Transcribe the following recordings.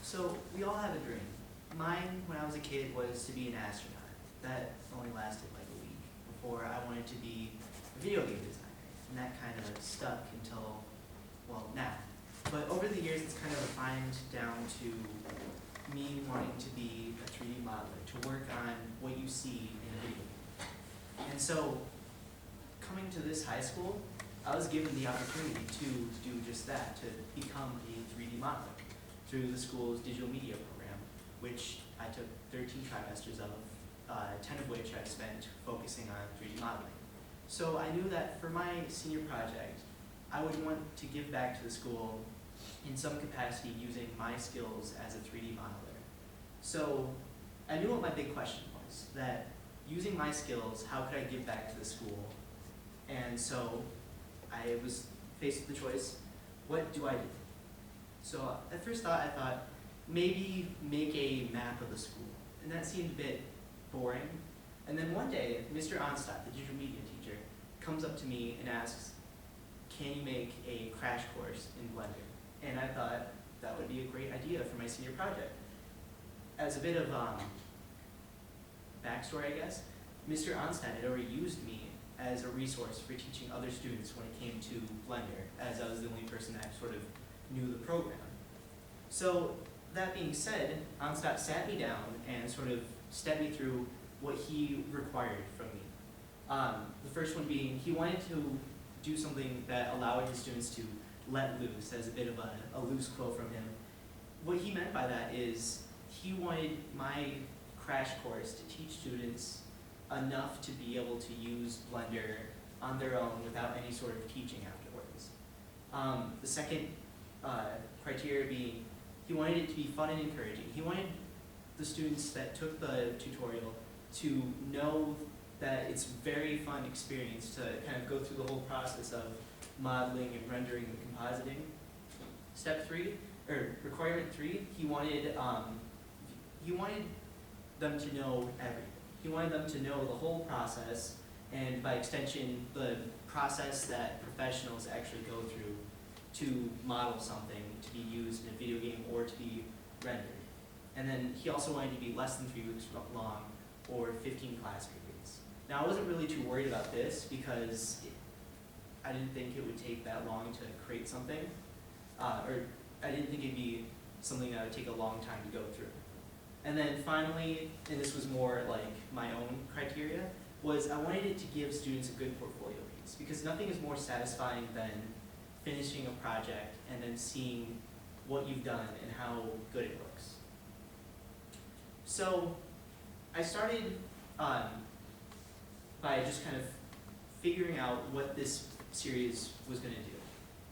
So we all have a dream. Mine, when I was a kid, was to be an astronaut. That only lasted like a week before I wanted to be a video game designer. And that kind of stuck until, well, now. But over the years, it's kind of refined down to me wanting to be a 3D modeler, to work on what you see in a video game. And so, coming to this high school, I was given the opportunity to do just that, to become a 3D modeler through the school's digital media program, which I took 13 trimesters of, 10 of which I spent focusing on 3D modeling. So I knew that for my senior project, I would want to give back to the school in some capacity using my skills as a 3D modeler. So I knew what my big question was, that using my skills, how could I give back to the school? And so I was faced with the choice, what do I do? So at first thought, I thought, maybe make a map of the school. And that seemed a bit boring. And then one day, Mr. Onstadt, the digital media teacher, comes up to me and asks, can you make a crash course in Blender? And I thought that would be a great idea for my senior project. As a bit of backstory, I guess, Mr. Onstadt had already used me as a resource for teaching other students when it came to Blender, as I was the only person that sort of knew the program. So that being said, Onstadt sat me down and sort of stepped me through what he required from me. The first one being, he wanted to do something that allowed his students to let loose, as a bit of a loose quote from him. What he meant by that is, he wanted my crash course to teach students enough to be able to use Blender on their own without any sort of teaching afterwards. The second criteria being, he wanted it to be fun and encouraging. He wanted the students that took the tutorial to know that it's a very fun experience to kind of go through the whole process of modeling and rendering and compositing. Requirement 3, he wanted them to know everything. He wanted them to know the whole process, and by extension, the process that professionals actually go through to model something to be used in a video game or to be rendered. And then he also wanted to be less than 3 weeks long or 15 class periods. Now, I wasn't really too worried about this because I didn't think it would take that long to create something, or I didn't think it'd be something that would take a long time to go through. And then finally, and this was more like my own criteria, was I wanted it to give students a good portfolio piece, because nothing is more satisfying than finishing a project and then seeing what you've done and how good it looks. So I started by just kind of figuring out what this series was going to do.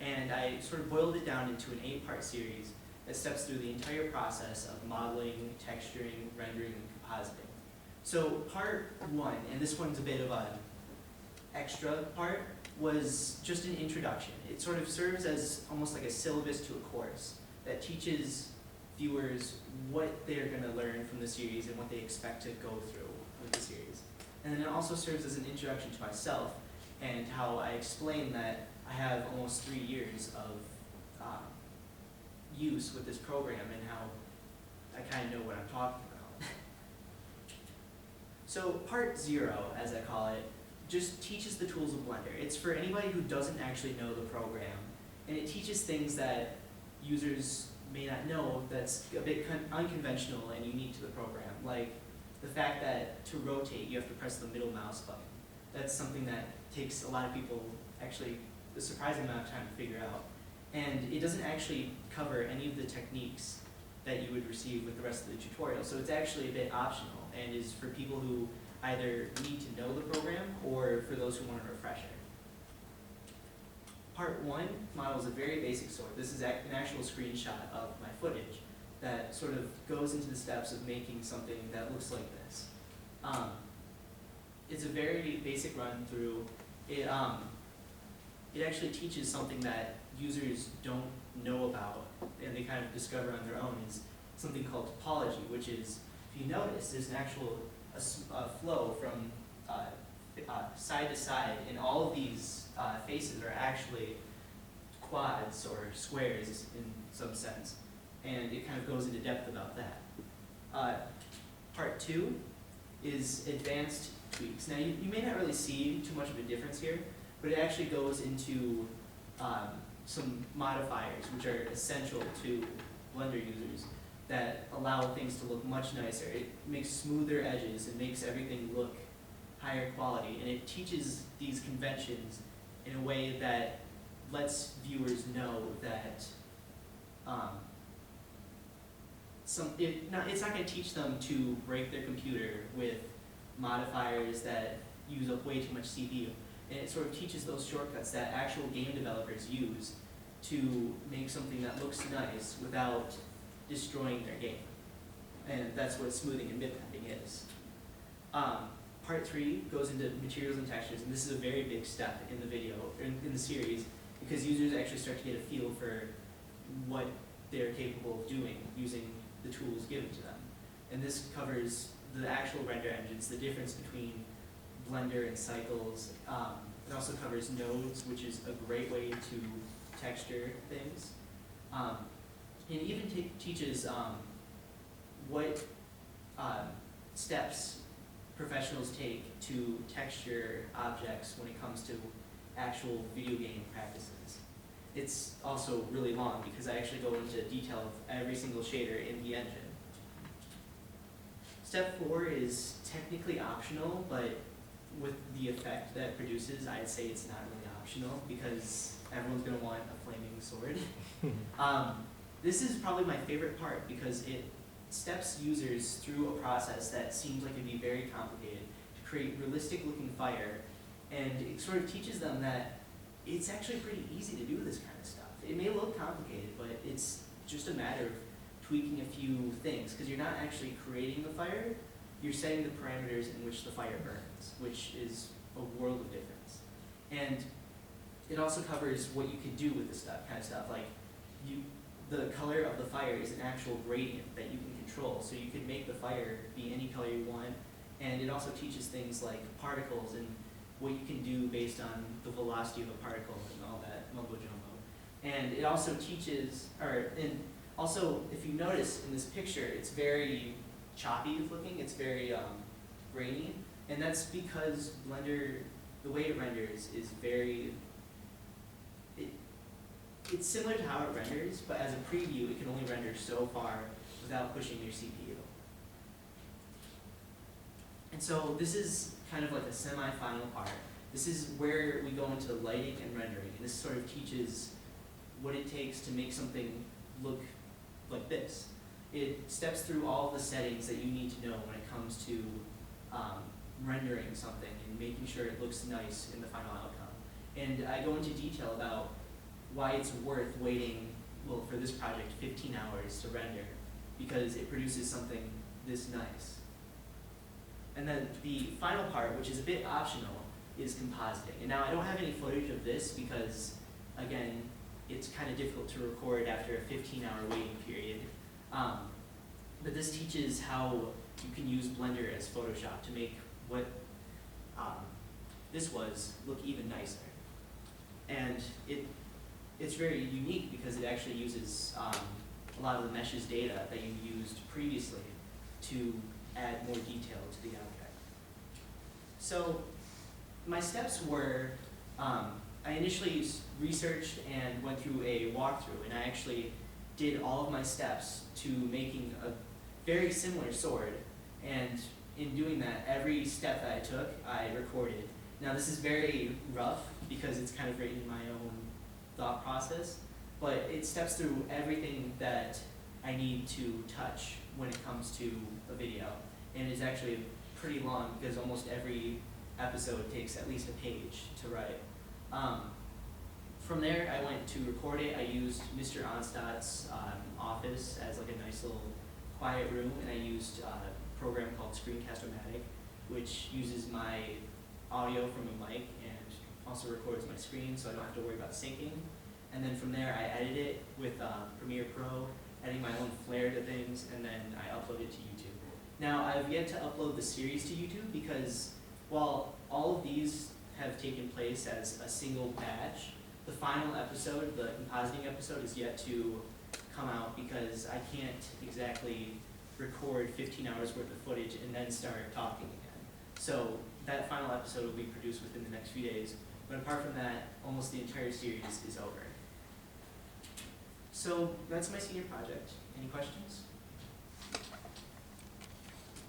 And I sort of boiled it down into an 8-part series that steps through the entire process of modeling, texturing, rendering, and compositing. So part 1, and this one's a bit of an extra part, was just an introduction. It sort of serves as almost like a syllabus to a course that teaches viewers what they're going to learn from the series and what they expect to go through with the series. And then it also serves as an introduction to myself and how I explain that I have almost 3 years of use with this program and how I kind of know what I'm talking about. So part 0, as I call it, just teaches the tools of Blender. It's for anybody who doesn't actually know the program, and it teaches things that users may not know that's a bit unconventional and unique to the program, like the fact that to rotate you have to press the middle mouse button. That's something that takes a lot of people actually a surprising amount of time to figure out. And it doesn't actually cover any of the techniques that you would receive with the rest of the tutorial, so it's actually a bit optional and is for people who either need to know the program or for those who want a refresher. Part 1 models a very basic sort. This is an actual screenshot of my footage that sort of goes into the steps of making something that looks like this. It's a very basic run through. It actually teaches something that users don't know about and they kind of discover on their own, is something called topology, which is, if you notice, there's an actual flow from side to side, and all of these faces are actually quads or squares in some sense. and it kind of goes into depth about that. Part 2 is advanced tweaks. Now, you may not really see too much of a difference here, but it actually goes into some modifiers, which are essential to Blender users, that allow things to look much nicer. It makes smoother edges, it makes everything look higher quality, and it teaches these conventions in a way that lets viewers know that it's not going to teach them to break their computer with modifiers that use up way too much CPU. And it sort of teaches those shortcuts that actual game developers use to make something that looks nice without destroying their game. And that's what smoothing and bitmapping is. Part 3 goes into materials and textures, and this is a very big step in the video, in the series, because users actually start to get a feel for what they're capable of doing using the tools given to them. And this covers the actual render engines, the difference between Blender and Cycles. It also covers nodes, which is a great way to texture things. It even teaches what steps professionals take to texture objects when it comes to actual video game practices. It's also really long because I actually go into detail of every single shader in the engine. Step 4 is technically optional, but with the effect that it produces, I'd say it's not really optional because everyone's going to want a flaming sword. This is probably my favorite part because it steps users through a process that seems like it'd be very complicated to create realistic looking fire, and it sort of teaches them that it's actually pretty easy to do this kind of stuff. It may look complicated, but it's just a matter of tweaking a few things, because you're not actually creating the fire, you're setting the parameters in which the fire burns, which is a world of difference. And it also covers what you can do with this kind of stuff, like the color of the fire is an actual gradient that you can control, so you can make the fire be any color you want, and it also teaches things like particles and what you can do based on the velocity of a particle and all that mumbo jumbo. And it also teaches, and also if you notice in this picture, it's very choppy looking, it's very grainy, and that's because Blender, the way it renders is very, it's similar to how it renders, but as a preview, it can only render so far without pushing your CPU. And so this is kind of like a semi-final part. This is where we go into lighting and rendering, and this sort of teaches what it takes to make something look like this. It steps through all of the settings that you need to know when it comes to rendering something and making sure it looks nice in the final outcome. And I go into detail about why it's worth waiting, well, for this project, 15 hours to render, because it produces something this nice. And then the final part, which is a bit optional, is compositing. And now I don't have any footage of this because, again, it's kind of difficult to record after a 15-hour waiting period. But this teaches how you can use Blender as Photoshop to make what this was look even nicer. And it's very unique because it actually uses a lot of the mesh's data that you used previously to add more detail to the object. So my steps were, I initially researched and went through a walkthrough, and I actually did all of my steps to making a very similar sword, and in doing that, every step that I took, I recorded. Now this is very rough because it's kind of written in my own thought process, but it steps through everything that I need to touch when it comes to a video. And it's actually pretty long because almost every episode takes at least a page to write. From there, I went to record it. I used Mr. Onstadt's office as like a nice little quiet room, and I used a program called Screencast-O-Matic, which uses my audio from a mic and also records my screen, so I don't have to worry about syncing. And then from there, I edit it with Premiere Pro, adding my own flair to things, and then I upload it to YouTube. Now, I've yet to upload the series to YouTube because while all of these have taken place as a single batch, the final episode, the compositing episode, is yet to come out because I can't exactly record 15 hours worth of footage and then start talking again. So that final episode will be produced within the next few days, but apart from that, almost the entire series is over. So that's my senior project. Any questions?